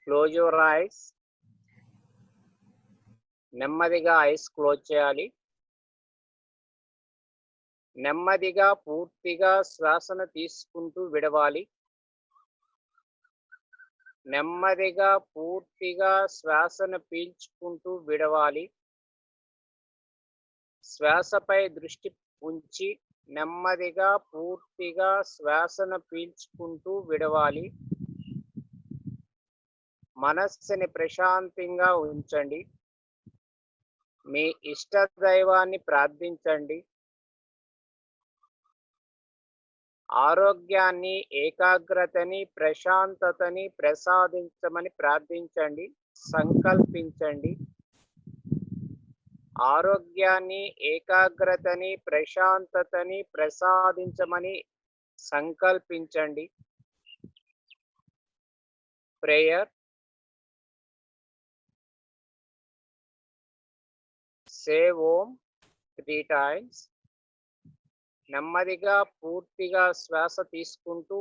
Close your eyes. నెమ్మదిగా eyes close చేయాలి. నెమ్మదిగా పూర్తిగా శ్వాసను తీసుకుంటూ విడవాలి. నెమ్మదిగా పూర్తిగా శ్వాసను పీల్చుకుంటూ విడవాలి. శ్వాసపై దృష్టి ఉంచి నెమ్మదిగా పూర్తిగా శ్వాసను పీల్చుకుంటూ విడవాలి. మనస్సుని ప్రశాంతంగా ఉంచండి. మీ ఇష్ట దైవాన్ని ప్రార్థించండి. ఆరోగ్యాన్ని, ఏకాగ్రతని, ప్రశాంతతని ప్రసాదించమని ప్రార్థించండి. సంకల్పించండి. ఆరోగ్యాన్ని, ఏకాగ్రతని, ప్రశాంతతని ప్రసాదించమని సంకల్పించండి. ప్రేయర్. సే ఓం 3 times. నెమ్మదిగా పూర్తిగా శ్వాస తీసుకుంటూ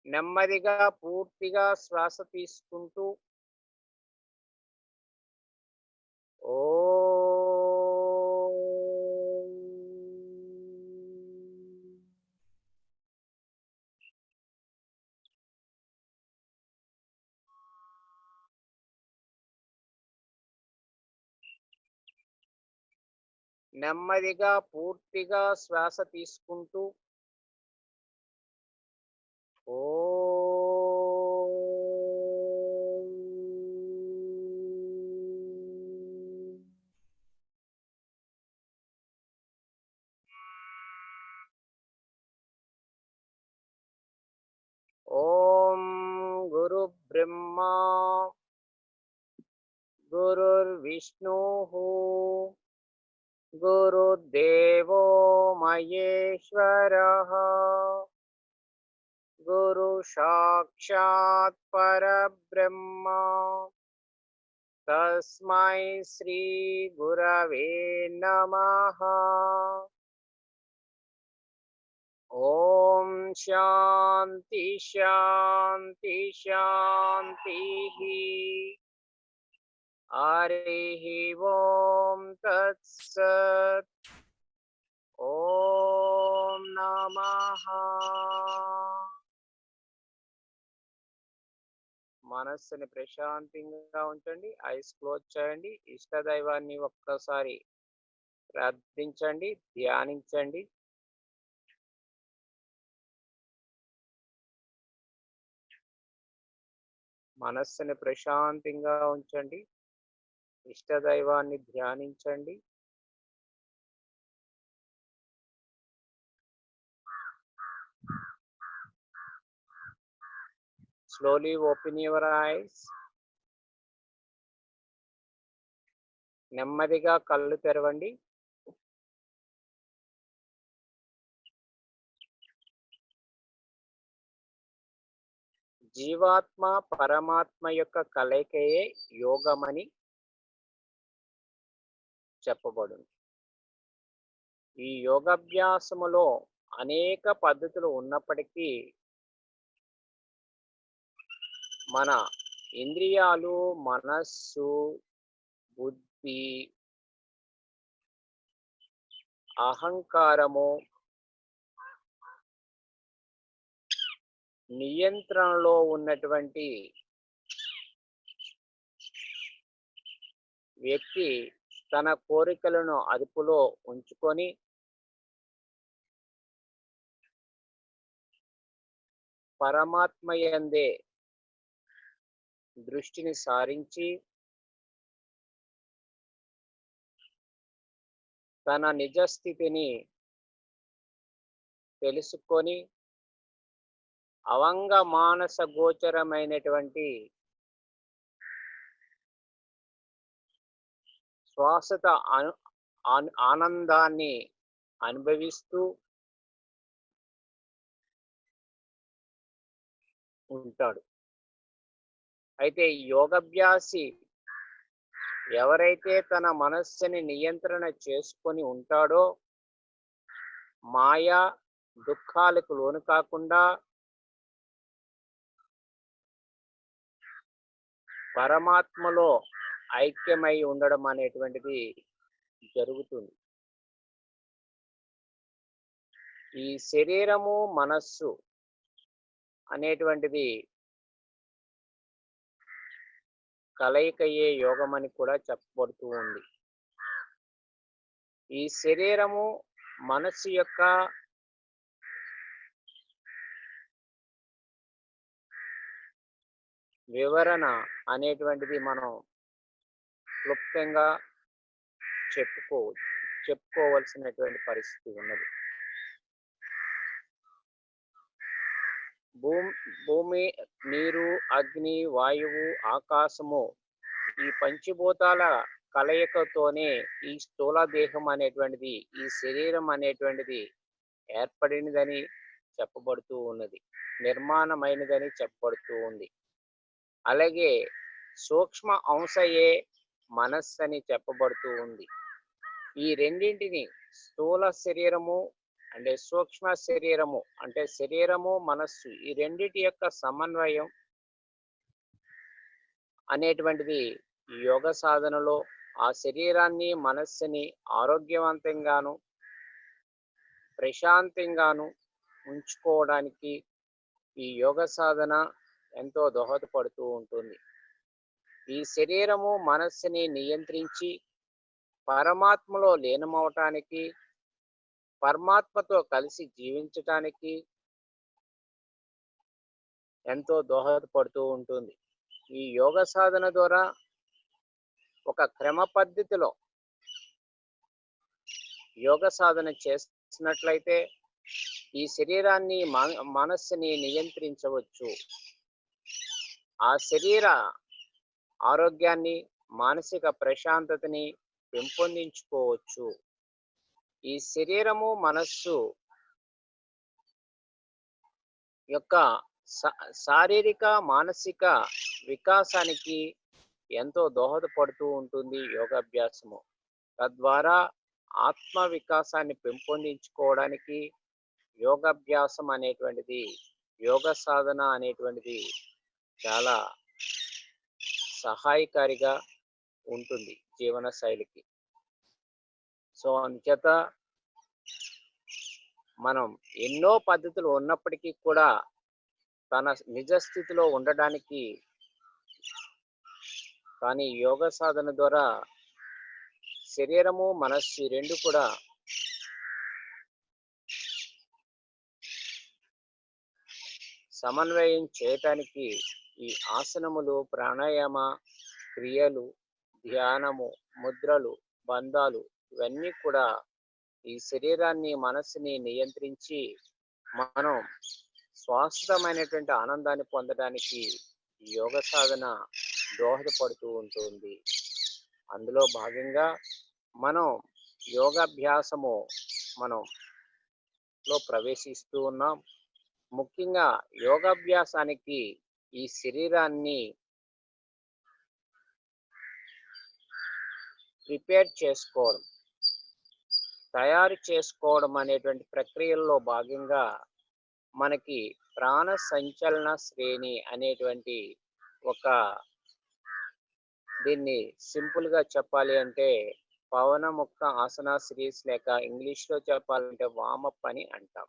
నెమ్మదిగా పూర్తిగా శ్వాస తీసుకుంటూ నెమ్మదిగా పూర్తిగా శ్వాస తీసుకుంటూ ఓం గురు బ్రహ్మా గురుర్విష్ణుః గురుదేవో మహేశ్వరః గురు సాక్షాత్ పరబ్రహ్మ తస్మై శ్రీ గురవే నమః. ఓం శాంతి శాంతి శాంతి. హరి ఓం తత్సత్. ఓం నమః. మనస్సుని ప్రశాంతంగా ఉంచండి. ఐస్ క్లోజ్ చేయండి. ఇష్టదైవాన్ని ఒక్కసారి ప్రార్థించండి, ధ్యానించండి. మనస్సుని ప్రశాంతంగా ఉంచండి. ఇష్టదైవాన్ని ధ్యానించండి. Slowly open your eyes. నెమ్మదిగా కళ్ళు తెరవండి. జీవాత్మ పరమాత్మ యొక్క కలయికయే యోగమని చెప్పబడును. ఈ యోగాభ్యాసములో అనేక పద్ధతులు ఉన్నప్పటికీ మన ఇంద్రియాలు, మనస్సు, బుద్ధి, అహంకారము నియంత్రణలో ఉన్నటువంటి వ్యక్తి తన కోరికలను అదుపులో ఉంచుకొని పరమాత్మయందే దృష్టిని సారించి తన నిజస్థితిని తెలుసుకొని అవంగ మానస గోచరమైనటువంటి శ్వాసత ఆనందాన్ని అనుభవిస్తూ ఉంటాడు. అయితే యోగాభ్యాసి ఎవరైతే తన మనస్సుని నియంత్రణ చేసుకొని ఉంటాడో, మాయా దుఃఖాలకు లోను కాకుండా పరమాత్మలో ఐక్యమై ఉండడం అనేటువంటిది జరుగుతుంది. ఈ శరీరము మనస్సు అనేటువంటిది కలయికయే యోగం అని కూడా చెప్పబడుతూ ఉంది. ఈ శరీరము మనస్సు యొక్క వివరణ అనేటువంటిది మనం క్లుప్తంగా చెప్పుకోవలసినటువంటి పరిస్థితి ఉన్నది. భూమి, నీరు, అగ్ని, వాయువు, ఆకాశము ఈ పంచభూతాల కలయికతోనే ఈ స్థూల దేహం అనేటువంటిది, ఈ శరీరం అనేటువంటిది ఏర్పడినదని చెప్పబడుతూ ఉన్నది, నిర్మాణమైనదని చెప్పబడుతూ ఉంది. అలాగే సూక్ష్మ అంశయే మనస్సు అని చెప్పబడుతూ ఉంది. ఈ రెండింటిని స్థూల శరీరము అంటే సూక్ష్మ శరీరము అంటే శరీరము మనస్సు ఈ రెండిటి యొక్క సమన్వయం అనేటువంటిది యోగ సాధనలో ఆ శరీరాన్ని మనస్సుని ఆరోగ్యవంతంగాను ప్రశాంతంగాను ఉంచుకోవడానికి ఈ యోగ సాధన ఎంతో దోహదపడుతూ ఉంటుంది. ఈ శరీరము మనస్సుని నియంత్రించి పరమాత్మలో లీనమవటానికి, పరమాత్మతో కలిసి జీవించటానికి ఎంతో దోహదపడుతూ ఉంటుంది. ఈ యోగ సాధన ద్వారా ఒక క్రమ పద్ధతిలో యోగ సాధన చేసినట్లయితే ఈ శరీరాన్ని మనస్సుని నియంత్రించవచ్చు. ఆ శరీర ఆరోగ్యాన్ని మానసిక ప్రశాంతతని పెంపొందించుకోవచ్చు. ఈ శరీరము మనస్సు యొక్క శారీరక మానసిక వికాసానికి ఎంతో దోహదపడుతూ ఉంటుంది యోగాభ్యాసము. తద్వారా ఆత్మ వికాసాన్ని పెంపొందించుకోవడానికి యోగాభ్యాసం అనేటువంటిది, యోగ సాధన అనేటువంటిది చాలా సహాయకారిగా ఉంటుంది జీవన శైలికి. సో అందుచేత మనం ఎన్నో పద్ధతులు ఉన్నప్పటికీ కూడా తన నిజ స్థితిలో ఉండడానికి కానీ యోగ సాధన ద్వారా శరీరము మనస్సు రెండు కూడా సమన్వయం చేయటానికి ఈ ఆసనములు, ప్రాణాయామ క్రియలు, ధ్యానము, ముద్రలు, బంధాలు ఇవన్నీ కూడా ఈ శరీరాన్ని మనస్సుని నియంత్రించి మనం శాశ్వతమైనటువంటి ఆనందాన్ని పొందడానికి యోగ సాధన దోహదపడుతూ ఉంటుంది. అందులో భాగంగా మనం యోగాభ్యాసము లో ప్రవేశిస్తూ ఉన్నాం. ముఖ్యంగా యోగాభ్యాసానికి ఈ శరీరాన్ని ప్రిపేర్ చేసుకోవడం, తయారు చేసుకోవడం అనేటువంటి ప్రక్రియల్లో భాగంగా మనకి ప్రాణ సంచలన శ్రేణి అనేటువంటి ఒక, దీన్ని సింపుల్గా చెప్పాలి అంటే పవనముక్త ఆసన సిరీస్, లేక ఇంగ్లీష్లో చెప్పాలంటే వామప్ అని అంటాం.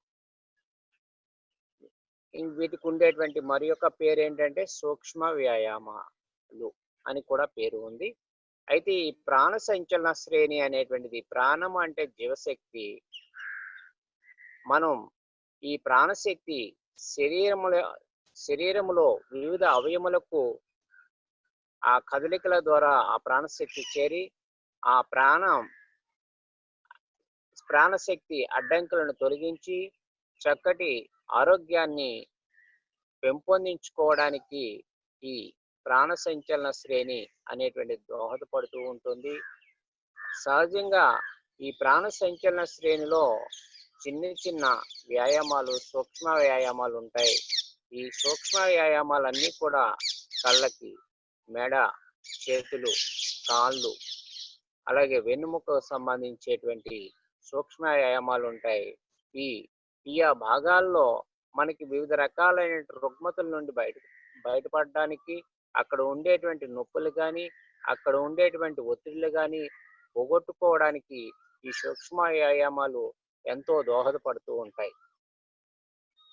వీటికి ఉండేటువంటి మరి యొక్క పేరు ఏంటంటే సూక్ష్మ వ్యాయామాలు అని కూడా పేరు ఉంది. అయితే ఈ ప్రాణ సంచలన శ్రేణి అనేటువంటిది, ప్రాణం అంటే జీవశక్తి. మనం ఈ ప్రాణశక్తి శరీరములో వివిధ అవయములకు ఆ కదలికల ద్వారా ఆ ప్రాణశక్తి చేరి ఆ ప్రాణశక్తి అడ్డంకులను తొలగించి చక్కటి ఆరోగ్యాన్ని పెంపొందించుకోవడానికి ఈ ప్రాణ సంచలన శ్రేణి అనేటువంటి దోహదపడుతూ ఉంటుంది. సహజంగా ఈ ప్రాణ సంచలన శ్రేణిలో చిన్న చిన్న వ్యాయామాలు, సూక్ష్మ వ్యాయామాలు ఉంటాయి. ఈ సూక్ష్మ వ్యాయామాలన్నీ కూడా కళ్ళకి, మెడ, చేతులు, కాళ్ళు, అలాగే వెన్నుముకకు సంబంధించేటువంటి సూక్ష్మ వ్యాయామాలు ఉంటాయి. ఈ ఈ భాగాల్లో మనకి వివిధ రకాలైన రుగ్మతల నుండి బయటపడడానికి, అక్కడ ఉండేటువంటి నొప్పులు కానీ, అక్కడ ఉండేటువంటి ఒత్తిళ్లు కానీ పోగొట్టుకోవడానికి ఈ సూక్ష్మ వ్యాయామాలు ఎంతో దోహదపడుతూ ఉంటాయి.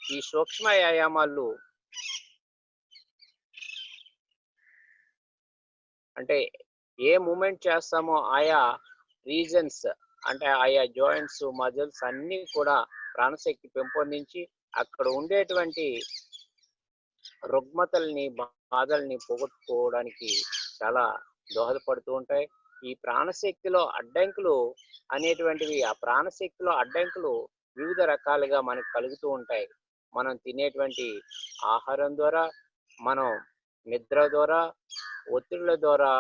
ఈ సూక్ష్మ వ్యాయామాలు అంటే ఏ మూమెంట్ చేస్తామో ఆయా రీజన్స్, అంటే ఆయా జాయింట్స్, మజిల్స్ అన్నీ కూడా ప్రాణశక్తి పెంపొందించి అక్కడ ఉండేటువంటి రుగ్మతల్ని, బాధల్ని పోగొట్టుకోవడానికి చాలా దోహదపడుతూ ఉంటాయి. ఈ ప్రాణశక్తిలో అడ్డంకులు అనేటువంటివి, ఆ ప్రాణశక్తిలో అడ్డంకులు వివిధ రకాలుగా మనకు కలుగుతూ ఉంటాయి. మనం తినేటువంటి ఆహారం ద్వారా, మనం నిద్ర ద్వారా, ఒత్తిళ్ల ద్వారా,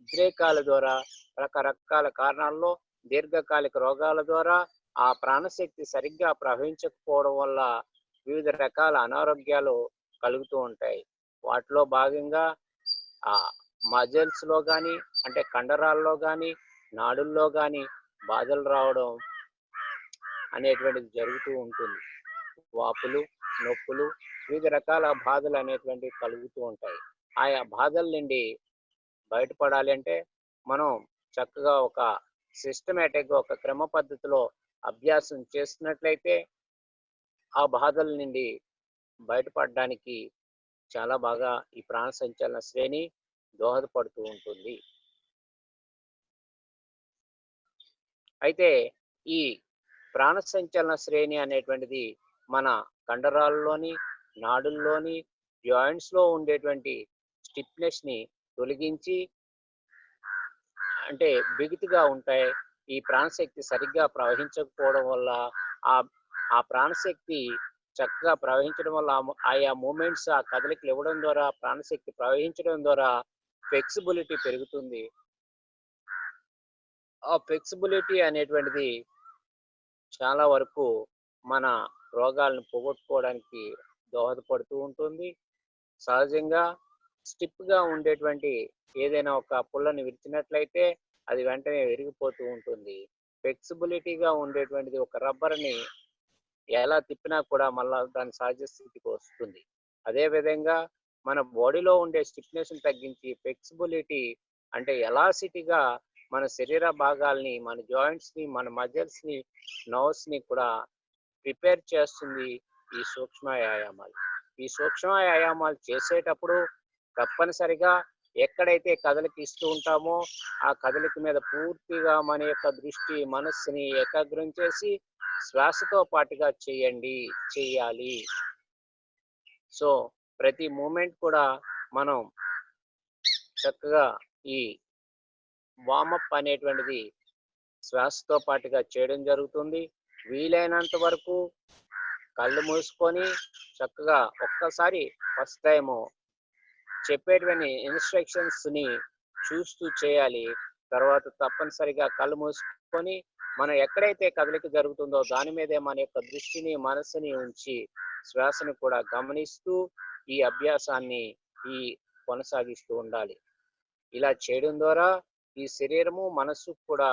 ఉద్రేకాల ద్వారా, రకరకాల కారణాల్లో దీర్ఘకాలిక రోగాల ద్వారా ఆ ప్రాణశక్తి సరిగ్గా ప్రవహించకపోవడం వల్ల వివిధ రకాల అనారోగ్యాలు కలుగుతూ ఉంటాయి. వాటిలో భాగంగా మజిల్స్లో కానీ, అంటే కండరాల్లో కానీ, నాడుల్లో కానీ బాధలు రావడం అనేటువంటిది జరుగుతూ ఉంటుంది. వాపులు, నొప్పులు, వివిధ రకాల బాధలు అనేటువంటివి కలుగుతూ ఉంటాయి. ఆయా బాధల నుండి బయటపడాలి అంటే మనం చక్కగా ఒక సిస్టమేటిక్గా, ఒక క్రమ పద్ధతిలో అభ్యాసం చేస్తున్నట్లయితే ఆ బాధల నుండి బయటపడడానికి చాలా బాగా ఈ ప్రాణ సంచలన శ్రేణి దోహదపడుతూ ఉంటుంది. అయితే ఈ ప్రాణ సంచలన శ్రేణి అనేటువంటిది మన కండరాల్లోని, నాడుల్లోని, జాయింట్స్లో ఉండేటువంటి స్టిఫ్నెస్ని తొలగించి, అంటే బిగుతుగా ఉంటాయి. ఈ ప్రాణశక్తి సరిగ్గా ప్రవహించకపోవడం వల్ల ఆ ప్రాణశక్తి చక్కగా ప్రవహించడం వల్ల ఆయా మూమెంట్స్, ఆ కదలికలు ఇవ్వడం ద్వారా, ప్రాణశక్తి ప్రవహించడం ద్వారా ఫ్లెక్సిబిలిటీ పెరుగుతుంది. ఆ ఫ్లెక్సిబిలిటీ అనేటువంటిది చాలా వరకు మన రోగాలను పోగొట్టుకోవడానికి దోహదపడుతూ ఉంటుంది. సహజంగా స్టిప్గా ఉండేటువంటి ఏదైనా ఒక పుల్లని విరిచినట్లయితే అది వెంటనే విరిగిపోతూ ఉంటుంది. ఫ్లెక్సిబిలిటీగా ఉండేటువంటిది ఒక రబ్బర్ని ఎలా తిప్పినా కూడా మళ్ళా దాని సహజ స్థితికి వస్తుంది. అదేవిధంగా మన బాడీలో ఉండే స్టిఫ్నెస్ని తగ్గించి ఫ్లెక్సిబిలిటీ, అంటే ఎలాసిటీగా మన శరీర భాగాల్ని, మన జాయింట్స్ని, మన మజిల్స్ని, నర్వ్స్ని కూడా ప్రిపేర్ చేస్తుంది ఈ సూక్ష్మ వ్యాయామాలు. ఈ సూక్ష్మ వ్యాయామాలు చేసేటప్పుడు తప్పనిసరిగా ఎక్కడైతే కదలిక ఇస్తూ ఉంటామో ఆ కదలిక మీద పూర్తిగా మన యొక్క దృష్టి, మనస్సుని ఏకాగ్రం చేసి శ్వాసతో పాటుగా చేయాలి. సో ప్రతి మూమెంట్ కూడా మనం చక్కగా ఈ వార్మప్ అనేటువంటిది శ్వాసతో పాటుగా చేయడం జరుగుతుంది. వీలైనంత వరకు కళ్ళు మూసుకొని చక్కగా ఒక్కసారి ఫస్ట్ టైము చెప్పేటువంటి ఇన్స్ట్రక్షన్స్ని చూస్తూ చేయాలి. తర్వాత తప్పనిసరిగా కళ్ళు మూసుకొని మనం ఎక్కడైతే కదలిక జరుగుతుందో దాని మీదే మన యొక్క దృష్టిని, మనస్సుని ఉంచి శ్వాసను కూడా గమనిస్తూ ఈ అభ్యాసాన్ని కొనసాగిస్తూ ఉండాలి. ఇలా చేయడం ద్వారా ఈ శరీరము, మనస్సు కూడా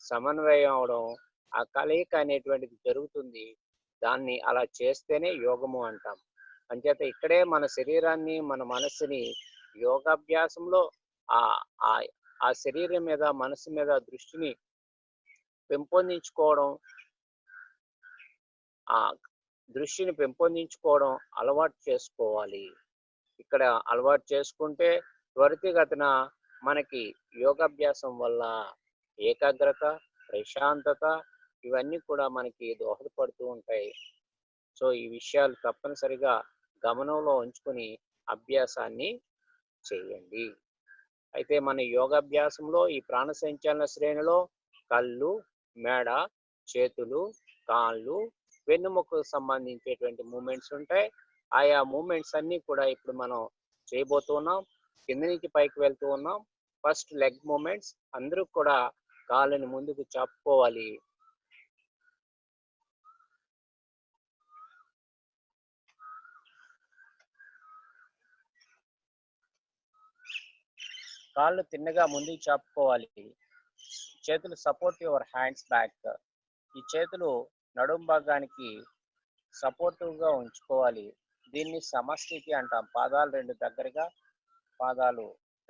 సమన్వయం అవడం, ఆ కలయిక అనేటువంటిది జరుగుతుంది. దాన్ని అలా చేస్తేనే యోగము అంటాం. అంచేత ఇక్కడే మన శరీరాన్ని, మన మనస్సుని యోగాభ్యాసంలో ఆ శరీరం మీద, మనసు మీద దృష్టిని పెంపొందించుకోవడం, ఆ దృష్టిని పెంపొందించుకోవడం అలవాటు చేసుకోవాలి. ఇక్కడ అలవాటు చేసుకుంటే త్వరితగతిన మనకి యోగాభ్యాసం వల్ల ఏకాగ్రత, ప్రశాంతత ఇవన్నీ కూడా మనకి దోహదపడుతూ ఉంటాయి. సో ఈ విషయాలు తప్పనిసరిగా గమనంలో ఉంచుకొని అభ్యాసాన్ని చేయండి. అయితే మన యోగాభ్యాసంలో ఈ ప్రాణ సంచలన శ్రేణిలో కళ్ళు, మెడ, చేతులు, కాళ్ళు, వెన్నుముకకు సంబంధించేటువంటి మూమెంట్స్ ఉంటాయి. ఆయా మూమెంట్స్ అన్నీ కూడా ఇప్పుడు మనం చేయబోతున్నాం. కింద నుంచి పైకి వెళ్తూ ఉన్నాం. First leg movements. అందరూ కూడా కాళ్ళని ముందుకు చాపుకోవాలి. కాళ్ళు తిన్నగా ముందుకు చాపుకోవాలి. చేతులు సపోర్ట్ యువర్ హ్యాండ్స్ బ్యాక్. ఈ చేతులు నడుం భాగానికి సపోర్టివ్గా ఉంచుకోవాలి. దీన్ని సమస్థితి అంటాం. పాదాలు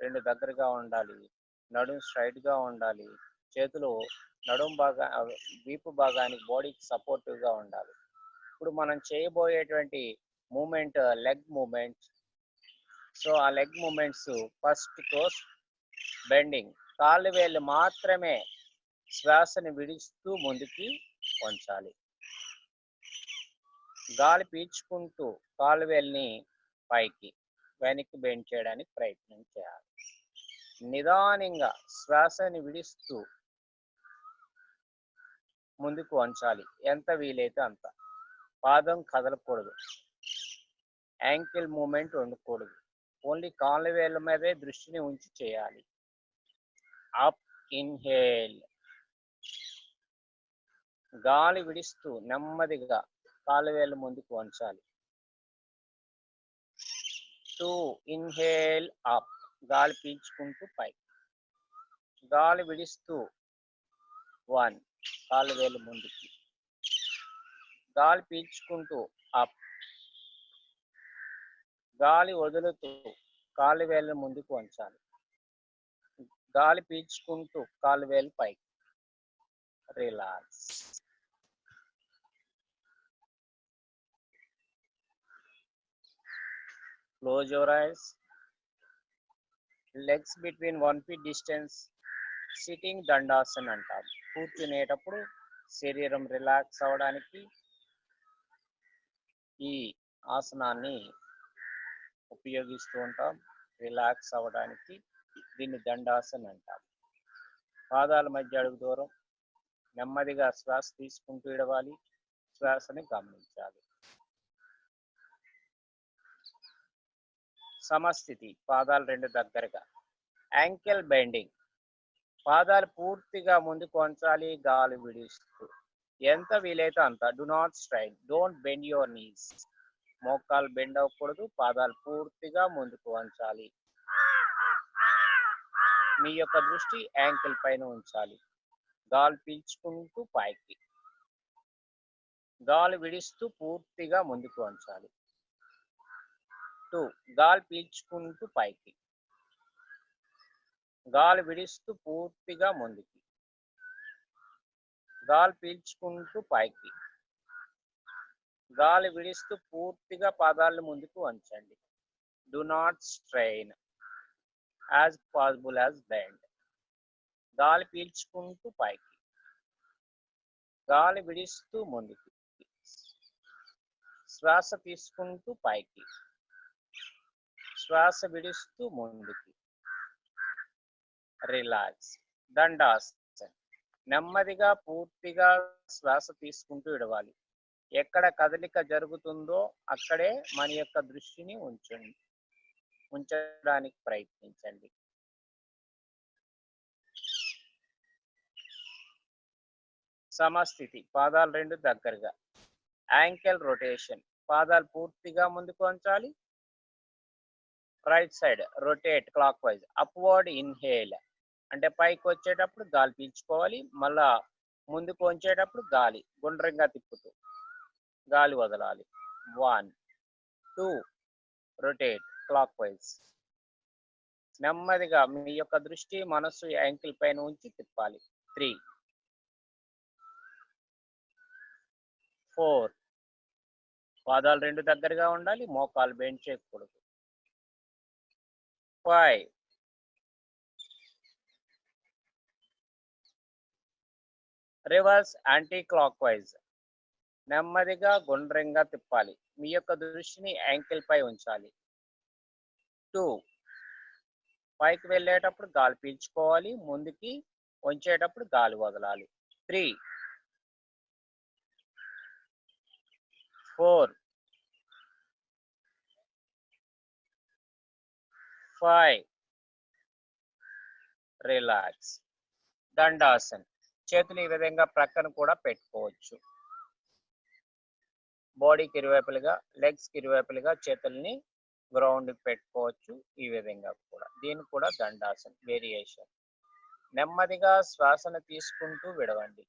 రెండు దగ్గరగా ఉండాలి. నడుం స్ట్రైట్గా ఉండాలి. చేతులు నడుం వీపు భాగానికి బాడీకి సపోర్టివ్గా ఉండాలి. ఇప్పుడు మనం చేయబోయేటువంటి మూమెంట్ లెగ్ మూమెంట్. సో ఆ leg movements first toes bending. కాళ్ళు వేళ్ళు మాత్రమే శ్వాసని విడుస్తూ ముందుకి వంచాలి. గాలి పీల్చుకుంటూ కాళ్ళు వేళ్ళని పైకి వెనక్కి బెండ్ చేయడానికి ప్రయత్నం చేయాలి. నిదానంగా శ్వాసని విడుస్తూ ముందుకు వంచాలి. ఎంత వీలైతే అంత. పాదం కదలకూడదు. యాంకిల్ మూమెంట్ ఉండకూడదు. ఓన్లీ కాళ్ళ వేళ్ళ మీదే దృష్టిని ఉంచి చేయాలి. Up inhale. గాలి విడుస్తూ నెమ్మదిగా కాళ్ళ వేళ్ళు ముందుకు వంచాలి. 2 ఇన్హేల్ అప్. గాలి పీల్చుకుంటూ పైకి. గాలి విడుస్తూ 1 కాళ్ళ వేళ్ళు ముందుకి. గాలి పీల్చుకుంటూ అప్. గాలి వదులుతూ కాళ్ళు వేళ్ళ ముందుకు వంచాలి. గాలి పీల్చుకుంటూ కాళ్ళు వేలు పైకి. Relax. Close your eyes. Legs between 1 feet distance. Sitting Dandasan అంటాం. కూర్చునేటప్పుడు శరీరం రిలాక్స్ అవ్వడానికి ఈ ఆసనాన్ని ఉపయోగిస్తూ ఉంటాం. రిలాక్స్ అవ్వడానికి దీన్ని దండాసన్ అంటాం. పాదాల మధ్య అడుగు దూరం. నెమ్మదిగా శ్వాస తీసుకుంటూ ఇడవాలి. శ్వాసని గమనించాలి. సమస్థితి. పాదాలు రెండు దగ్గరగా. Ankle bending. పాదాలు పూర్తిగా ముందుకు వంచాలి. గాలి విడుస్తూ ఎంత వీలైతే అంత. Do not strain. Don't bend your knees. మోకాలు బెండ్ అవ్వకూడదు. పాదాలు పూర్తిగా ముందుకు వంచాలి. మీ యొక్క దృష్టి యాంకిల్ పైన ఉంచాలి. గాలి పీల్చుకుంటూ పైకి. గాలి విడుస్తూ పూర్తిగా ముందుకు వంచాలి. 2 గాలి పీల్చుకుంటూ పైకి. గాలి విడుస్తూ పూర్తిగా ముందుకి. గాలి పీల్చుకుంటూ పైకి. గాలి విడుస్తూ పూర్తిగా పాదాలను ముందుకు వంచండి. Do not strain. As possible as bend. గాలి పీల్చుకుంటూ పైకి. గాలి విడుస్తూ ముందుకి. శ్వాస తీసుకుంటూ పైకి. శ్వాస విడుస్తూ ముందుకి. రిలాక్స్. దండాసన్. నెమ్మదిగా పూర్తిగా శ్వాస తీసుకుంటూ ఇడవాలి. ఎక్కడ కదలిక జరుగుతుందో అక్కడే మన యొక్క దృష్టిని ఉంచడానికి ప్రయత్నించండి. సమస్థితి. పాదాలు రెండు దగ్గరగా. Ankle rotation. పాదాలు పూర్తిగా ముందుకు వంచాలి. Right side rotate clockwise. Upward inhale అంటే పైకి వచ్చేటప్పుడు గాలి పీల్చుకోవాలి. మళ్ళా ముందుకు వంచేటప్పుడు గాలి గుండ్రంగా తిప్పుతూ గాలి వదలాలి. 1 2 రొటేట్ క్లాక్ వైజ్. నెమ్మదిగా మీ యొక్క దృష్టి మనస్సు యాంకిల్ పైన ఉంచి తిప్పాలి. 3 4 పాదాలు రెండు దగ్గరగా ఉండాలి. మోకాలు బెండ్ చేయకూడదు. 5 రివర్స్ యాంటీ క్లాక్ వైజ్. నెమ్మదిగా గుండ్రంగా తిప్పాలి. మీ యొక్క దృష్టిని యాంకిల్ పై ఉంచాలి. 2 పైకి వెళ్ళేటప్పుడు గాలి పీల్చుకోవాలి. ముందుకి వంచేటప్పుడు గాలి వదలాలి. 3 4 5 రిలాక్స్. దండాసన్. చేతులు ఈ విధంగా ప్రక్కన కూడా పెట్టుకోవచ్చు. బాడీకి ఇరువైపులుగా, లెగ్స్కి ఇరువైపులుగా చేతుల్ని గ్రౌండ్ పెట్టుకోవచ్చు. ఈ విధంగా కూడా దీన్ని కూడా దండాసన్ వేరియేషన్. నెమ్మదిగా శ్వాసను తీసుకుంటూ విడవండి.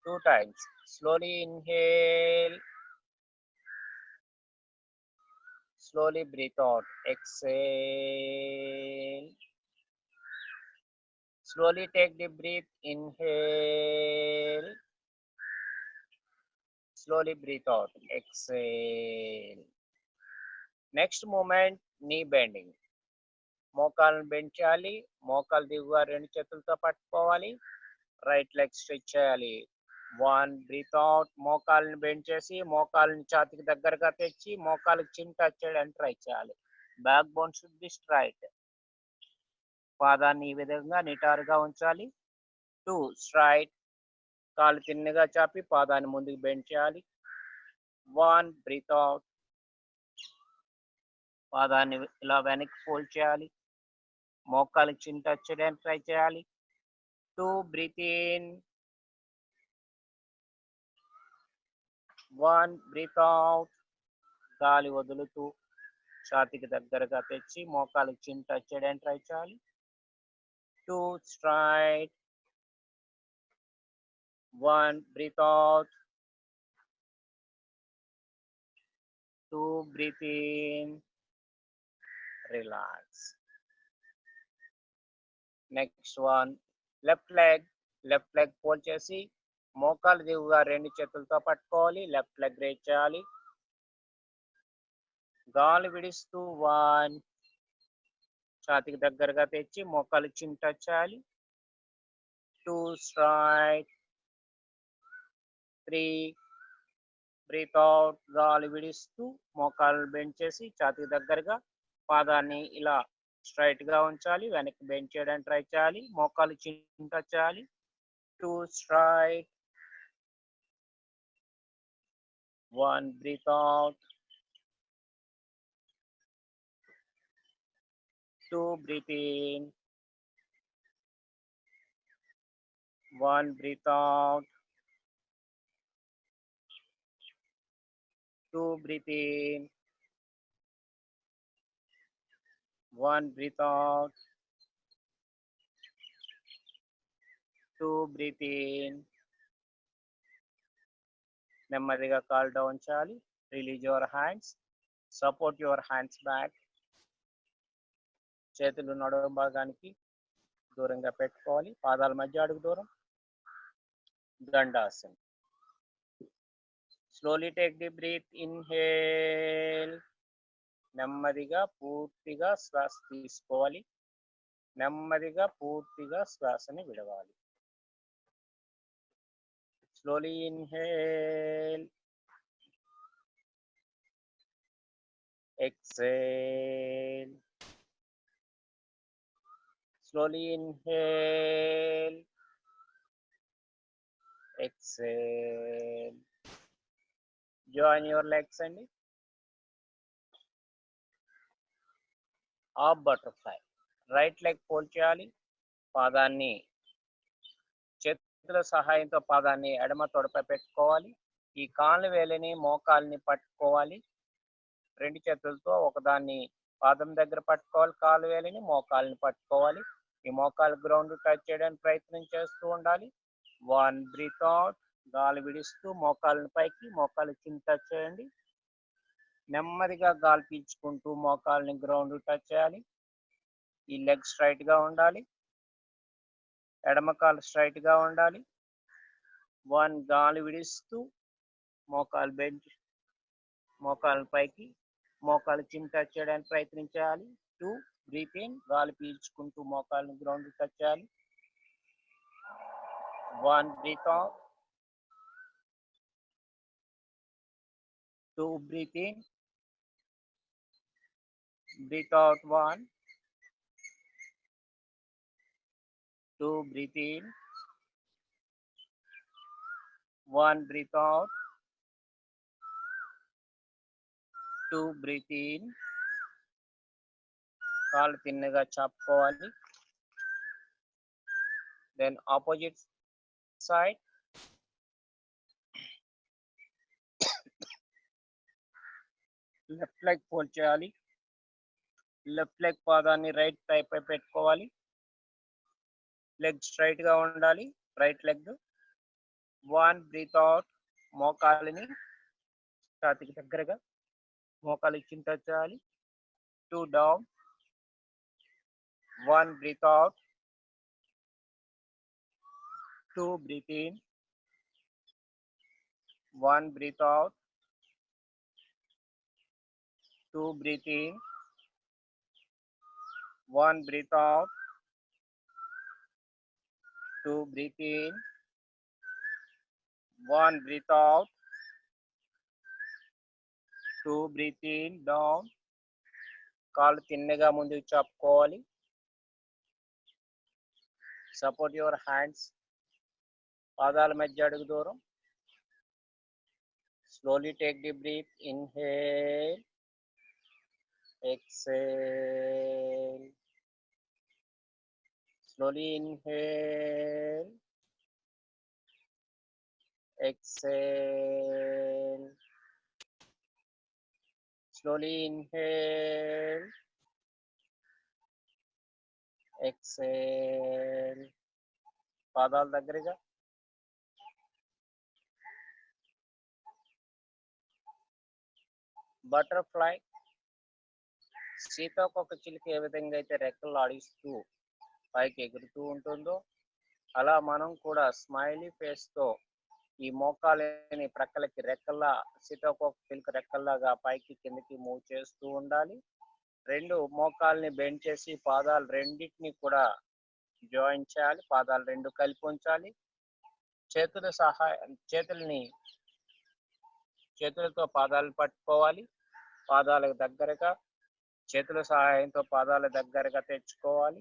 2 times. Slowly inhale, slowly breathe out. Exhale. Slowly take the breath. Inhale. Slowly breathe out. Exhale. Next movement, knee bending. మోకాలను బెండ్ చేయాలి. మోకాలు దిగువ రెండు చేతులతో పట్టుకోవాలి. రైట్ లెగ్ స్ట్రెచ్ చేయాలి. 1 బ్రీత్ అవుట్. మోకాలను బెండ్ చేసి మోకాలను ఛాతీకి దగ్గరగా తెచ్చి మోకాలకు చిన్ టచ్ చేయడానికి ట్రై చేయాలి. Back bone should be straight. పాదాన్ని ఈ విధంగా నిటారుగా ఉంచాలి. 2 స్ట్రైట్. కాలు తిన్నగా చాపి పాదాన్ని ముందుకు బెండ్ చేయాలి. 1 బ్రీత్ అవుట్. పాదాన్ని ఇలా వెనక్కి ఫోల్డ్ చేయాలి. మోకాలు చిన్ టచ్ చేయడానికి ట్రై చేయాలి. 2 బ్రీత్ ఇన్. 1 breathe out. గాలి వదులుతూ ఛాతీకి దగ్గరగా తెచ్చి మోకాలు చిన్ టచ్ చేయడానికి ట్రై చేయాలి. 2 straight. 1 breathe out. 2 breathe in. Relax. Next one left leg fold చేసి మోకాలు దిగుగా రెండు చేతులతో పట్టుకోవాలి. లెఫ్ట్ లెగ్ రేజ్ చేయాలి. గాలి విడిస్తూ 1 ఛాతీకి దగ్గరగా తెచ్చి మోకాలు చిన్ టచ్ చేయాలి. 2 స్ట్రైట్. 3 breath out. గాలి విడిస్తూ మోకాలు బెండ్ చేసి ఛాతీకి దగ్గరగా పాదాన్ని ఇలా స్ట్రైట్ గా ఉంచాలి. వెనక్కి బెండ్ చేయడానికి ట్రై చేయాలి. మోకాలు చిన్ టచ్ చేయాలి. 2 straight. 1 breathe out. 2 breathe in. 1 breathe out. 2 breathe in. 1 breathe out. 2 breathe in. నెమ్మదిగా కాల్ డౌన్ చేయాలి. Release your hands. Support your hands back. చేతులు నడుము భాగానికి దూరంగా పెట్టుకోవాలి. పాదాల మధ్య అడుగు దూరం. Dandasan. Slowly take the breath. Inhale. నెమ్మదిగా పూర్తిగా శ్వాస తీసుకోవాలి. నెమ్మదిగా పూర్తిగా శ్వాసని విడవాలి. Slowly inhale. Exhale. Slowly inhale. Exhale. Join your legs and half butterfly. Right leg fold చేయాలి. పాదాన్ని చేతుల సహాయంతో పాదాన్ని ఎడమ తొడపై పెట్టుకోవాలి. ఈ కాళ్ళ వేలిని మోకాల్ని పట్టుకోవాలి. రెండు చేతులతో ఒకదాన్ని పాదం దగ్గర పట్టుకోవాలి. కాలు వేలిని మోకాల్ని పట్టుకోవాలి. ఈ మోకాలు గ్రౌండ్ టచ్ చేయడానికి ప్రయత్నం చేస్తూ ఉండాలి. 1 బ్రీత్ అవుట్. గాలి విడిస్తూ మోకాళ్ళని పైకి, మోకాలు చిన్న టచ్ చేయండి. నెమ్మదిగా గాలి పీల్చుకుంటూ మోకాల్ని గ్రౌండ్ టచ్ చేయాలి. ఈ లెగ్ స్ట్రైట్ గా ఉండాలి. ఎడమ కాలు స్ట్రైట్ గా ఉండాలి. 1 గాలి విడిస్తూ మోకాలు బెండ్, మోకాలు పైకి, మోకాలు చిన్న టచ్ చేయడానికి ప్రయత్నించాలి. 2 బ్రీత్ ఇన్. గాలి పీల్చుకుంటూ మోకాలను గ్రౌండ్ టచ్ చేయాలి. 1 breathe out. 2 breathe in. Breathe out. 1 2 breathe in. 1 breathe out. 2 breathe in. కాళ్ళు తిన్నగా చాపుకోవాలి. Then opposite side. Left leg fold చేయాలి. లెఫ్ట్ లెగ్ పాదాన్ని రైట్ థై పై పెట్టుకోవాలి. లెగ్ స్ట్రైట్ గా ఉండాలి. Right leg. 1 breathe out. మోకాలిని ఛాతీకి దగ్గరగా మోకాలికి కింద టచ్ చేయాలి. 2 down. 1 breathe out. 2 breathe in. 1 breathe out. 2 breathe in. 1 breathe out. 2 breathe in. 1 breathe out. 2 breathe in. Down. కాళ్ళు తిన్నగా ముందుకు చాపుకోవాలి. Support your hands. పాదాల మధ్య అడుగు దూరం. Slowly take the breath. Inhale. Exhale. Slowly inhale. Exhale. Slowly inhale. Exhale. పాదాల దగ్గరగా. Butterfly. సీతాకోక చిలుక ఏ విధంగా అయితే రెక్కలు ఆడిస్తూ పైకి ఎగురుతూ ఉంటుందో అలా మనం కూడా స్మైలీ ఫేస్ తో ఈ మోకాలని ప్రక్కలకి రెక్కల్లా సీతాకోక చిలుక రెక్కల్లాగా పైకి కిందకి మూవ్ చేస్తూ ఉండాలి. 2 మోకాల్ని బెండ్ చేసి పాదాలు రెండింటిని కూడా జాయిన్ చేయాలి. పాదాలు 2 కలిపి ఉంచాలి. చేతులతో పాదాలు పట్టుకోవాలి. పాదాలకు దగ్గరగా చేతుల సహాయంతో పాదాల దగ్గరగా తెచ్చుకోవాలి.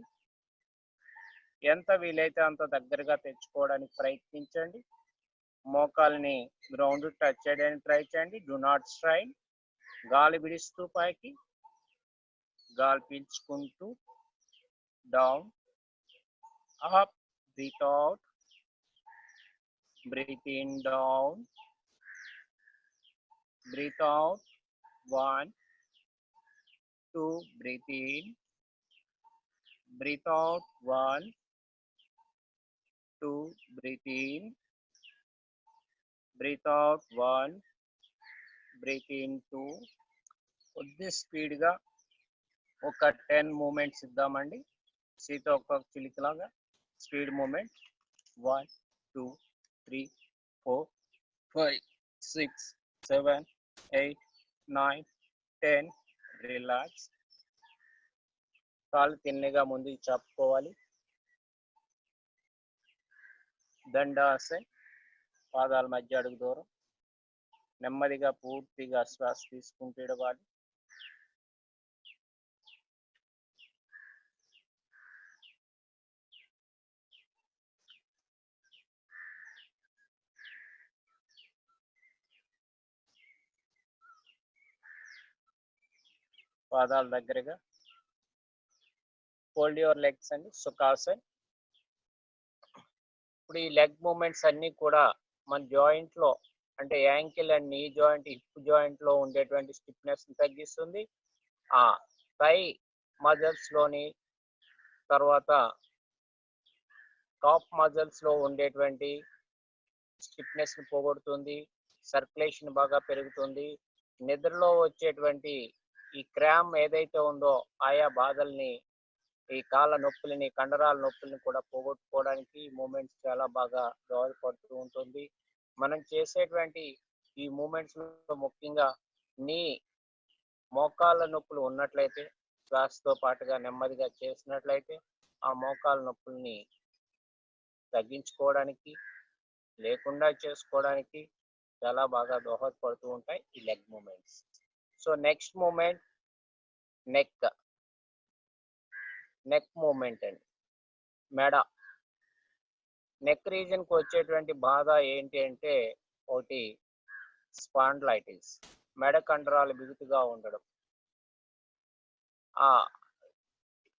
ఎంత వీలైతే అంత దగ్గరగా తెచ్చుకోవడానికి ప్రయత్నించండి. మోకాల్ని గ్రౌండ్ టచ్ చేయడానికి ట్రై చేయండి. Do not strain. గాలి విడిస్తూ పైకి, గాలి పీల్చుకుంటూ down, up, breathe out, breathe in, down, breathe out. 1 2 breathe in, breathe out. 1 2 breathe in, breathe out. 1 breathe in. 2. కొద్ది స్పీడ్ గా ఒక 10 మూమెంట్స్ ఇద్దామండి. సీతాకోక చిలుకలాగా స్పీడ్ మూమెంట్. 1 2 3 4 5 6 7 8 9 10. రిలాక్స్. కాళ్ళు తిన్నగా ముందుకు చాపుకోవాలి. దండాసన్. పాదాల మధ్య అడుగు దూరం. నెమ్మదిగా పూర్తిగా శ్వాస తీసుకుంటూ ఇడవాలి. పాదాల దగ్గరగా. ఫోల్డ్ యువర్ లెగ్స్ అండి. సుఖాసన్. ఇప్పుడు ఈ లెగ్ మూమెంట్స్ అన్ని కూడా మన జాయింట్ లో అంటే ankle and knee joint, hip joint లో ఉండేటువంటి స్టిఫ్నెస్ తగ్గిస్తుంది. ఆ థై మజిల్స్ లోని తర్వాత టాప్ మజిల్స్ లో ఉండేటువంటి స్టిఫ్నెస్ ని పోగొడుతుంది. సర్క్యులేషన్ బాగా పెరుగుతుంది. నిద్రలో వచ్చేటువంటి ఈ క్రామ్ ఏదైతే ఉందో ఆయా బాధల్ని, ఈ కాళ్ళ నొప్పులని, కండరాల నొప్పుల్ని కూడా పోగొట్టుకోవడానికి ఈ మూమెంట్స్ చాలా బాగా దోహదపడుతూ ఉంటుంది. మనం చేసేటువంటి ఈ మూమెంట్స్ లో ముఖ్యంగా నీ మోకాళ్ళ నొప్పులు ఉన్నట్లయితే శ్వాసతో పాటుగా నెమ్మదిగా చేసినట్లయితే ఆ మోకాళ్ళ నొప్పుల్ని తగ్గించుకోవడానికి, లేకుండా చేసుకోవడానికి చాలా బాగా దోహదపడుతూ ఉంటాయి ఈ leg movements. So next movement neck. Neck movement అండి. మెడ. నెక్ రీజన్ కు వచ్చేటువంటి బాధ ఏంటి అంటే ఒకటి స్పాండ్లైటిస్, మెడ కండరాలు బిగుతుగా ఉండడం,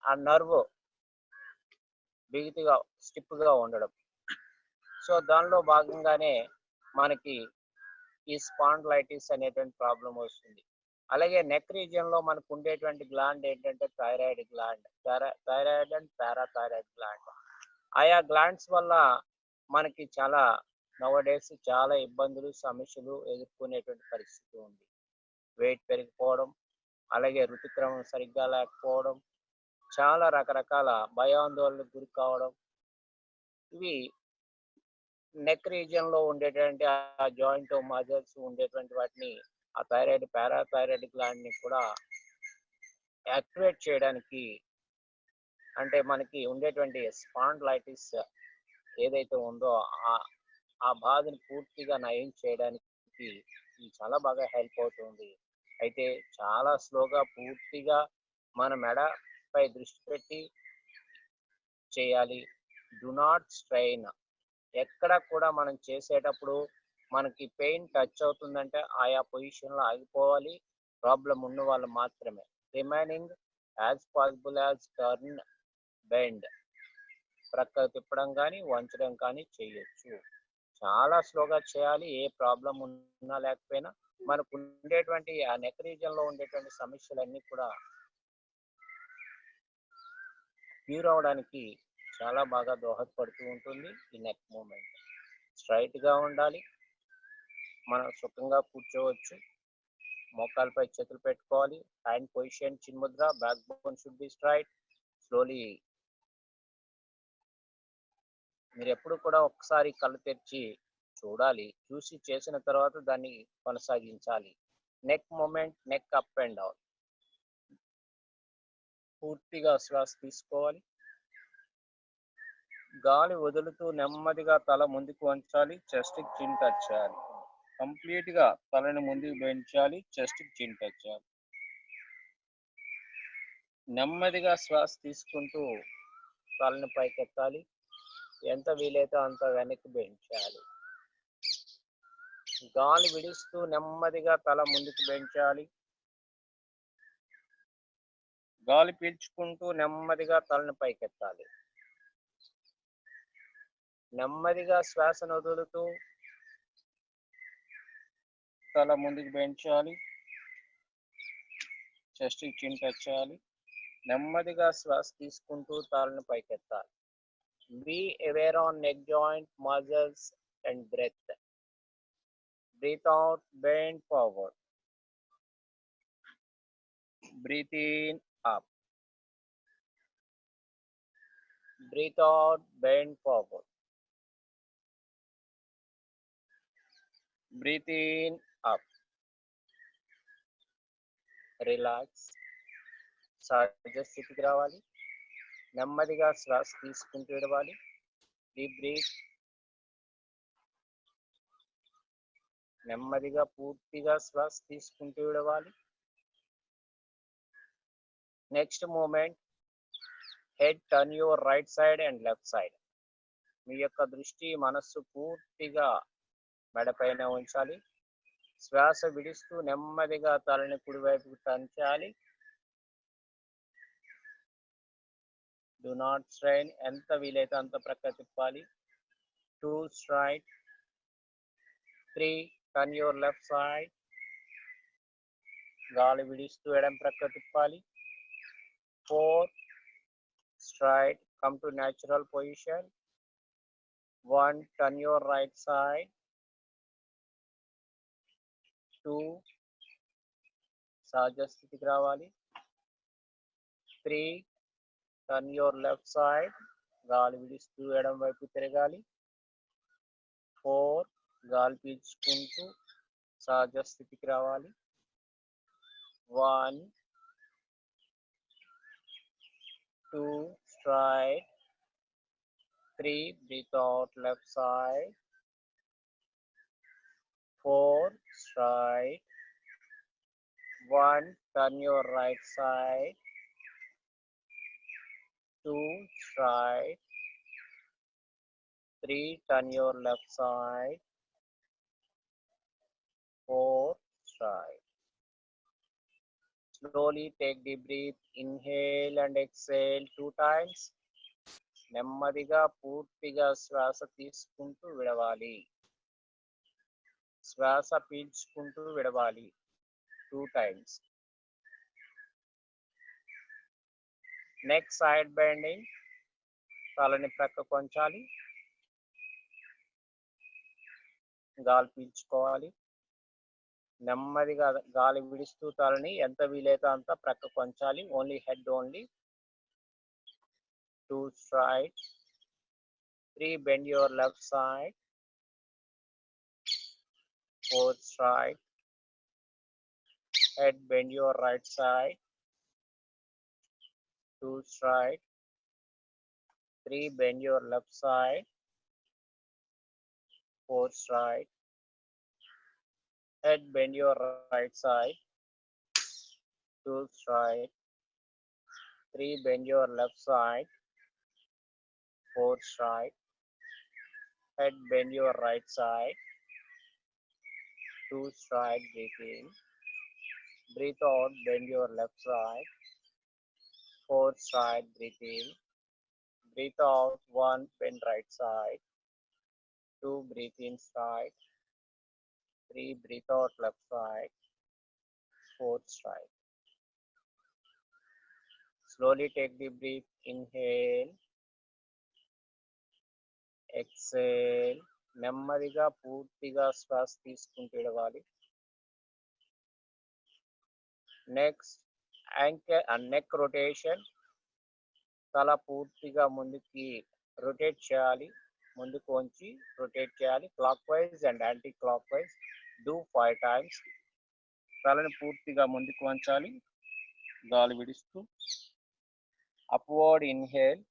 ఆ నర్వ్ బిగుతుగా స్టిప్ గా ఉండడం. సో దానిలో భాగంగానే మనకి ఈ స్పాండ్లైటిస్ అనేటువంటి ప్రాబ్లం వస్తుంది. అలాగే నెక్ రీజియన్ లో మనకు ఉండేటువంటి గ్లాండ్ ఏంటంటే thyroid gland, thyroid and parathyroid gland. ఆయా గ్లాండ్స్ వల్ల మనకి నవడేస్ చాలా ఇబ్బందులు, సమస్యలు ఎదుర్కొనేటువంటి పరిస్థితి ఉంది. వెయిట్ పెరిగిపోవడం, అలాగే ఋతుక్రమం సరిగ్గా లేకపోవడం, చాలా రకరకాల భయాందోళనకు గురి కావడం, ఇవి నెక్ రీజియన్ లో ఉండేటువంటి ఆ జాయింట్ మజిల్స్ ఉండేటువంటి వాటిని, ఆ థైరాయిడ్ పారాథైరాయిడ్ గ్లాండ్ ని కూడా యాక్టివేట్ చేయడానికి, అంటే మనకి ఉండేటువంటి స్పాండిలైటిస్ ఏదైతే ఉందో ఆ బాధను పూర్తిగా నయం చేయడానికి ఇది చాలా బాగా హెల్ప్ అవుతుంది. అయితే చాలా స్లోగా, పూర్తిగా మన మెడపై దృష్టి పెట్టి చేయాలి. Do not strain. ఎక్కడ కూడా మనం చేసేటప్పుడు మనకి పెయిన్ టచ్ అవుతుందంటే ఆయా పొజిషన్లో ఆగిపోవాలి. ప్రాబ్లం ఉన్న వాళ్ళు మాత్రమే. Remaining as possible as turn, bend, ప్రక్క తిప్పడం కానీ వంచడం కానీ చేయొచ్చు. చాలా స్లోగా చేయాలి. ఏ ప్రాబ్లం ఉన్నా లేకపోయినా మనకు ఉండేటువంటి ఆ నెక్ రీజియన్ లో ఉండేటువంటి సమస్యలన్నీ కూడా క్యూర్ అవడానికి చాలా బాగా దోహదపడుతూ ఉంటుంది ఈ నెక్ మూమెంట్. స్ట్రైట్ గా ఉండాలి. మనం సుఖంగా కూర్చోవచ్చు. మోకాలపై చేతులు పెట్టుకోవాలి. Hand position chinmudra. Backbone should be straight. Slowly మీరు ఎప్పుడు కూడా ఒక్కసారి కళ్ళు తెరిచి చూడాలి. చూసి చేసిన తర్వాత దాన్ని కొనసాగించాలి. Neck movement, neck up and down. పూర్తిగా శ్వాస తీసుకోవాలి. గాలి వదులుతూ నెమ్మదిగా తల ముందుకు వంచాలి. చెస్ట్ కి చిన్ టచ్ చేయాలి. కంప్లీట్ గా తలని ముందుకు బెంచాలి. చెస్ట్ కి చిన్ టచ్ చేయాలి. నెమ్మదిగా శ్వాస తీసుకుంటూ తలని పైకెత్తాలి. ఎంత వీలైతే అంత వెనక్కి బెంచాలి. గాలి విడుస్తూ నెమ్మదిగా తల ముందుకు బెంచాలి. గాలి పీల్చుకుంటూ నెమ్మదిగా తలని పైకెత్తాలి. నెమ్మదిగా శ్వాసను వదులుతూ తల ముందుకు బెంచాలి. చెస్ట్ చిన్ టచ్ చేయాలి. నెమ్మదిగా శ్వాస తీసుకుంటూ తలని పైకెత్తాలి. Be aware on neck joint, muscles and breath. Breathe out, bend forward. Breathe in, up. Breathe out, bend forward. Breathe in, up. Relax. సహజ స్థితికి రావాలి. నెమ్మదిగా శ్వాస తీసుకుంటూ విడవాలి. Deep breath. నెమ్మదిగా పూర్తిగా శ్వాస తీసుకుంటూ విడవాలి. Next movement, head turn your right side and left side. మీ యొక్క దృష్టి, మనస్సు పూర్తిగా మెడపైన ఉంచాలి. శ్వాస విడుస్తూ నెమ్మదిగా తలని కుడివైపుకు టర్న్ చేయాలి. Do not strain. ఎంత వీలైతే అంత ప్రక్క తిప్పాలి. 2 straight. 3 turn your left side. గాలి విడుస్తూ ఎడం ప్రక్క తిప్పాలి. 4 straight. Come to natural position. 1 turn your right side. 2 సహజ స్థితికి రావాలి. 3 టర్న్ యువర్ లెఫ్ట్ సైడ్. గాలి విడుస్తూ ఎడం వైపు తిరగాలి. 4 గాలి పీల్చుకుంటూ సహజ స్థితికి రావాలి. 1 2 straight. 3 breathe out left side. 4 straight. 1 turn your right side. 2 straight. 3 turn your left side. 4 straight. Slowly take deep breath. Inhale and exhale 2 times. నెమ్మదిగా పూర్తిగా శ్వాస తీసుకుంటూ విడవాలి. శ్వాస పీల్చుకుంటూ విడవాలి 2 times. నెక్ సైడ్ బెండింగ్, తలని ప్రక్కకు వంచాలి, గాలి పీల్చుకోవాలి. నెమ్మదిగా గాలి విడుస్తూ తలని ఎంత వీలైతే అంత ప్రక్కకు వంచాలి. Only head only. 2 straight, 3 bend your left side, 4 straight, head bend your right side, 2 straight, 3 bend your left side, 4 straight, head bend your right side, 2 straight, 3 bend your left side, 4 straight, head bend your right side, 2 straight, breathe in, breathe out, bend your left side, 4 straight, breathe in, breathe out, 1, bend right side, 2, breathe in straight, 3, breathe out left side, 4 straight. Slowly take the breath, inhale, exhale. నెమ్మదిగా పూర్తిగా శ్వాస తీసుకుంటూ ఇడవాలి. Next neck rotation, తల పూర్తిగా ముందుకి rotate చేయాలి, ముందుకు వంచి రొటేట్ చేయాలి. Clock wise and anti clock wise. Do 5 times. తలని పూర్తిగా ముందుకు వంచాలి, గాలి విడుస్తూ. అప్వర్డ్ ఇన్హేల్,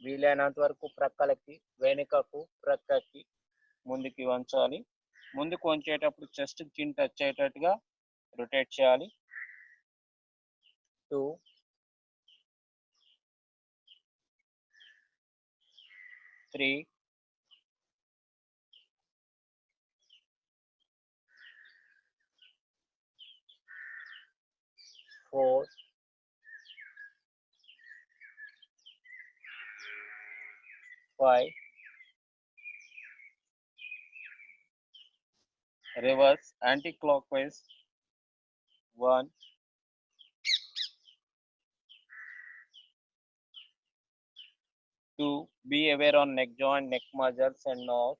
వీలైనంత వరకు ప్రక్కలకి, వెనుకకు, ప్రక్కకి, ముందుకి వంచాలి. ముందుకు వంచేటప్పుడు చెస్ట్ చిన్ టచ్ అయ్యేటట్టుగా రొటేట్ చేయాలి. 2, 3, 4, 5. Reverse anti-clockwise. 1, 2. Be aware on neck joint, neck muscles and nerves.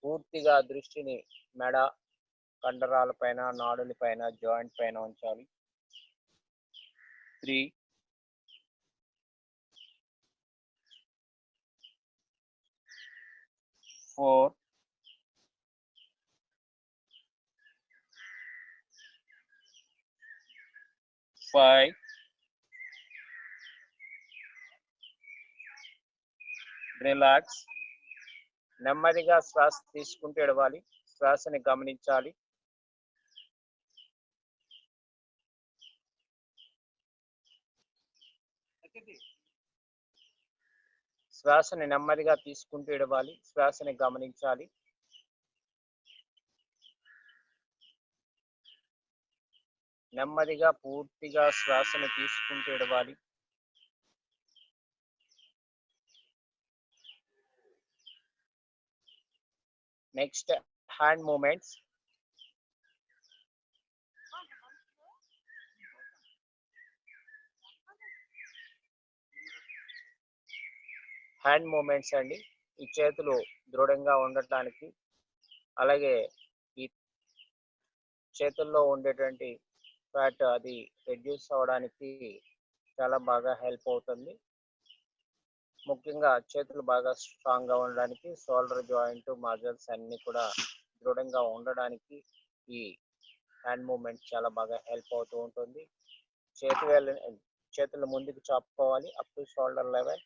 పూర్తిగా దృష్టిని మెడ, కండరాల పైన, నాడుల పైన, జాయింట్ పైన ఉంచాలి. 3, 4, 5. రిలాక్స్. నెమ్మదిగా శ్వాస తీసుకుంటూ ఎడవాలి, శ్వాసని గమనించాలి. శ్వాసని నెమ్మదిగా తీసుకుంటూ ఇడవాలి, శ్వాసని గమనించాలి. నెమ్మదిగా పూర్తిగా శ్వాసని తీసుకుంటూ ఇడవాలి. Next hand movements. Hand movements అండి, ఈ చేతులు దృఢంగా ఉండటానికి, అలాగే ఈ చేతుల్లో ఉండేటువంటి ఫ్యాట్ అది రెడ్యూస్ అవ్వడానికి చాలా బాగా హెల్ప్ అవుతుంది. ముఖ్యంగా చేతులు బాగా స్ట్రాంగ్గా ఉండడానికి, షోల్డర్ జాయింట్, మజిల్స్ అన్నీ కూడా దృఢంగా ఉండడానికి ఈ హ్యాండ్ మూమెంట్ చాలా బాగా హెల్ప్ అవుతూ ఉంటుంది. చేతులు ముందుకు చాపుకోవాలి, up to shoulder level.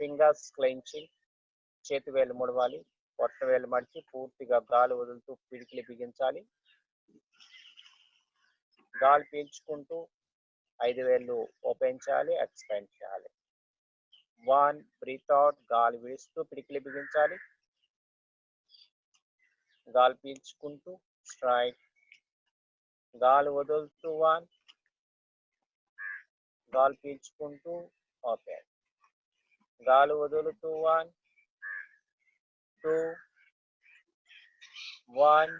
Fingers clenching, చేతి వేలు ముడవాలి, పొట్ట వేలు మడిచి పూర్తిగా గాలి వదులుతూ పిడికిలి బిగించాలి. గాలి పీల్చుకుంటూ 5 వేళ్ళు ఓపెన్ చేయాలి, ఎక్స్పాండ్ చేయాలి. 1, బ్రీత్ అవుట్, గాలి విడుస్తూ పిడికిలి బిగించాలి. గాలి పీల్చుకుంటూ స్ట్రైట్, గాలి వదులుతూ 1, గాలి పీల్చుకుంటూ ఓపెన్, గాలి వదులుతూ 1, 2, 1,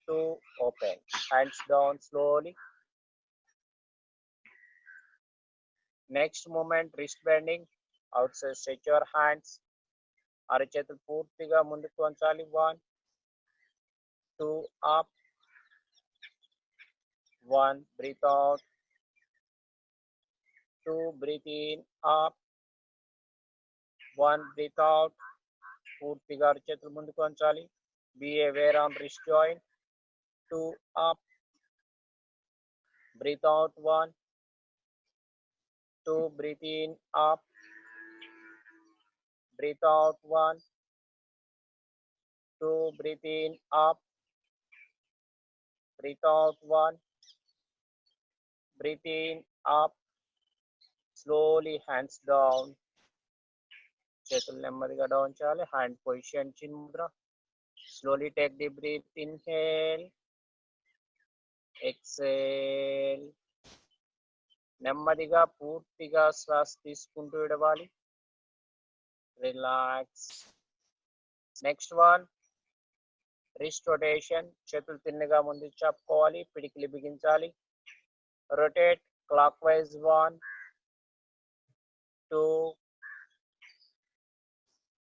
2, open. Hands down slowly. Next movement, wrist bending. Outside, stretch your hands. అరచేతులు పూర్తిగా ముందుకు వంచాలి. 1, 2, up. 1, breathe out. 2, breathe in, up. 1, breathe out. పూర్తిగా అరచేతులు ముందుకు వంచాలి. Be aware on wrist joint. 2, up. Breathe out. 1, 2, breathe in, up. Breathe out. 1, 2, breathe in, up. Breathe out. 1, breathe in, up. Slowly hands down. చేతులు నెమ్మదిగా down చేయాలి. Hand position చిన్ Mudra. Slowly take the breath. Inhale, exhale. నెమ్మదిగా పూర్తిగా శ్వాస తీసుకుంటూ విడవాలి. Relax. Next one, wrist rotation. చేతులు తిన్నగా ముందు చాపుకోవాలి. పిడికిలి బిగించాలి. Rotate clockwise. 1, 2,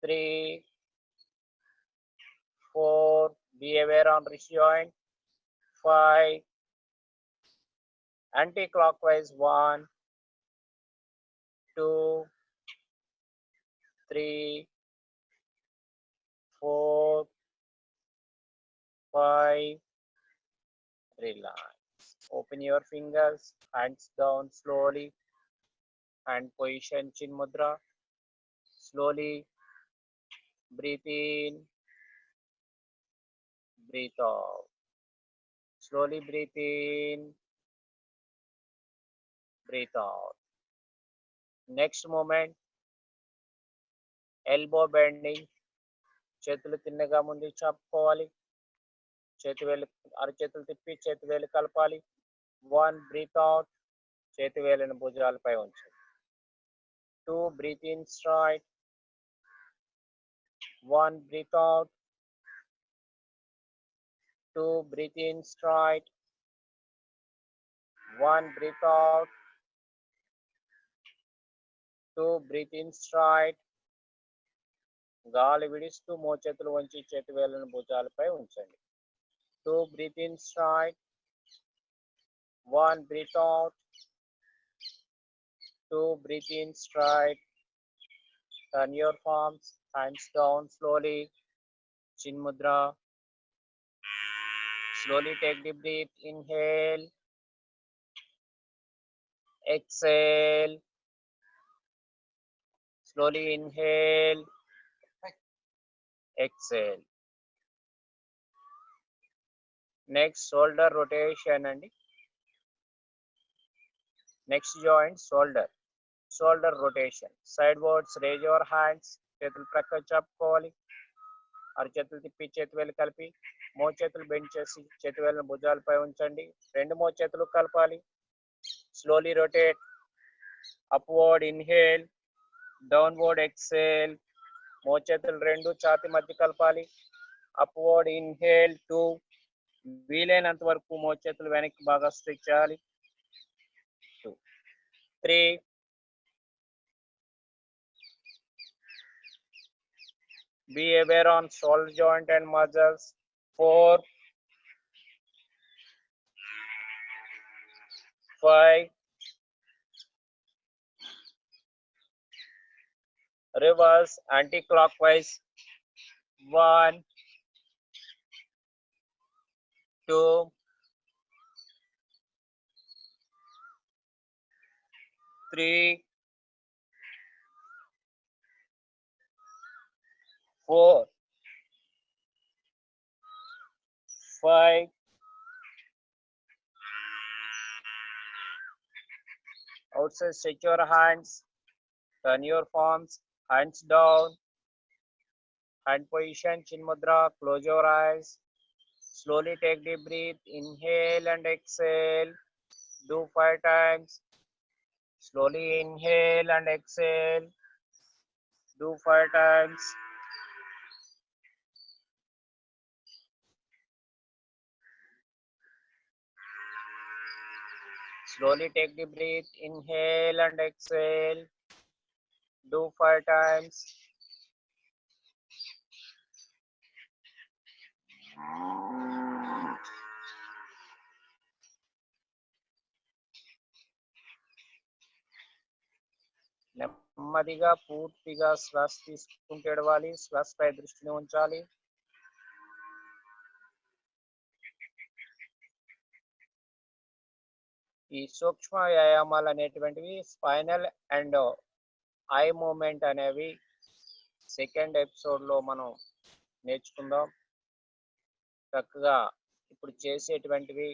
3, 4. Be aware on wrist joint. 5. Anti-clockwise. 1, 2, 3, 4, 5. Relax. Open your fingers. Hands down slowly. Hand position chin mudra. Slowly breathe in, breathe out. Slowly breathe in, breathe out. Next movement, elbow bending. చేతులు తిన్నగా ముందు చాపుకోవాలి. చేతి వేలు అరచేతులు తిప్పి చేతి వేలు కలపాలి. 1, breathe out. చేతి వేలను భుజాలపై ఉంచండి. 2, breathe in straight. 1, breathe out. 2, breathe in straight. 1, breathe out. 2, breathe in straight. గాలి విడిస్తూ మోచేతులు వంచి చేతి వేలను భుజాలపై ఉంచండి. 2, breathe in straight. 1, breathe out. 2, breathe in straight. Turn your palms, hands down slowly. Chin mudra. Slowly take the breath. Inhale, exhale. Slowly inhale, exhale. Next, shoulder rotation and next joint, shoulder. Shoulder rotation. Sidewards, raise your hands. చేతులు ప్రక్క చాపుకోవాలి. అరచేతులు తిప్పి చేతి వేలు కలిపి మోచేతులు bend చేసి చేతి వేలను భుజాలపై ఉంచండి. రెండు మోచేతులు కలపాలి. Slowly rotate. Upward inhale, downward exhale. మోచేతులు రెండు ఛాతి మధ్య కలపాలి. Upward inhale 2. వీలైనంత వరకు మోచేతులు వెనక్కి బాగా స్ట్రెచ్ చేయాలి. 2, 3. Be aware on shoulder joint and muscles. 4, 5. Reverse anti-clockwise. 1, 2, 3, 4, 5. Outside, stretch your hands. Turn your palms, hands down. Hand position, chin mudra. Close your eyes. Slowly take the breath. Inhale and exhale. Do 5 times. Slowly inhale and exhale. Do 5 times. Slowly take the breath, inhale and exhale. Do 5 times. నెమ్మదిగా పూర్తిగా శ్వాస తీసుకుంటూ ఎడవాలి. శ్వాసపై దృష్టిని ఉంచాలి. ఈ సూక్ష్మ వ్యాయామాలు అనేటువంటివి స్పైనల్ అండ్ ఐ మూమెంట్ అనేవి సెకండ్ ఎపిసోడ్లో మనం నేర్చుకుందాం. చక్కగా ఇప్పుడు చేసేటువంటివి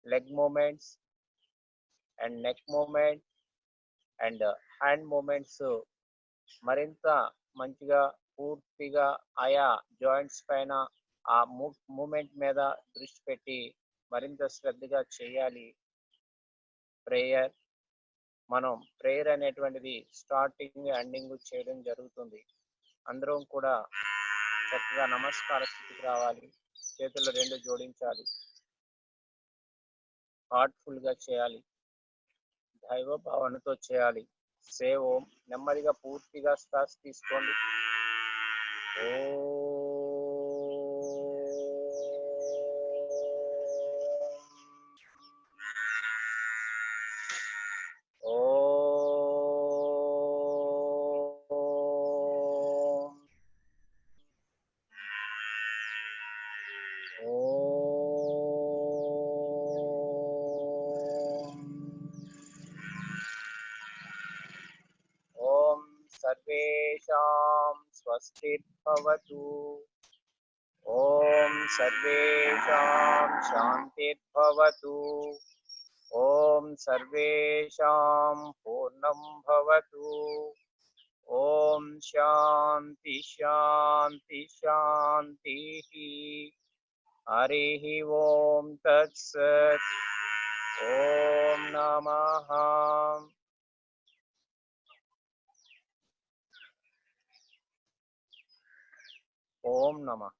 leg movements and neck movement and hand movements మరింత మంచిగా పూర్తిగా ఆయా జాయింట్స్ పైన ఆ మూమెంట్ మీద దృష్టి పెట్టి మరింత శ్రద్ధగా చేయాలి. మనం ప్రేయర్ అనేటువంటిది స్టార్టింగ్ ఎండింగ్ చేయడం జరుగుతుంది. అందరం కూడా చక్కగా నమస్కార స్థితికి రావాలి. చేతులు రెండు జోడించాలి. హార్ట్ఫుల్ గా చేయాలి. దైవ భావనతో చేయాలి. సేవ్ ఓం. నెమ్మదిగా పూర్తిగా శ్వాస తీసుకోండి. सर्वेषां स्वस्तिर्भवतु। ॐ सर्वेषां शान्तिर्भवतु। ॐ सर्वेषां पूर्णं भवतु। ॐ शान्ति शान्ति शान्तिः। हरिः ॐ तत्सत्। ॐ नमः। ओम नमः।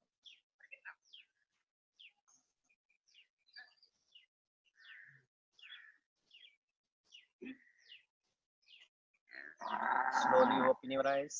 Slowly open your eyes.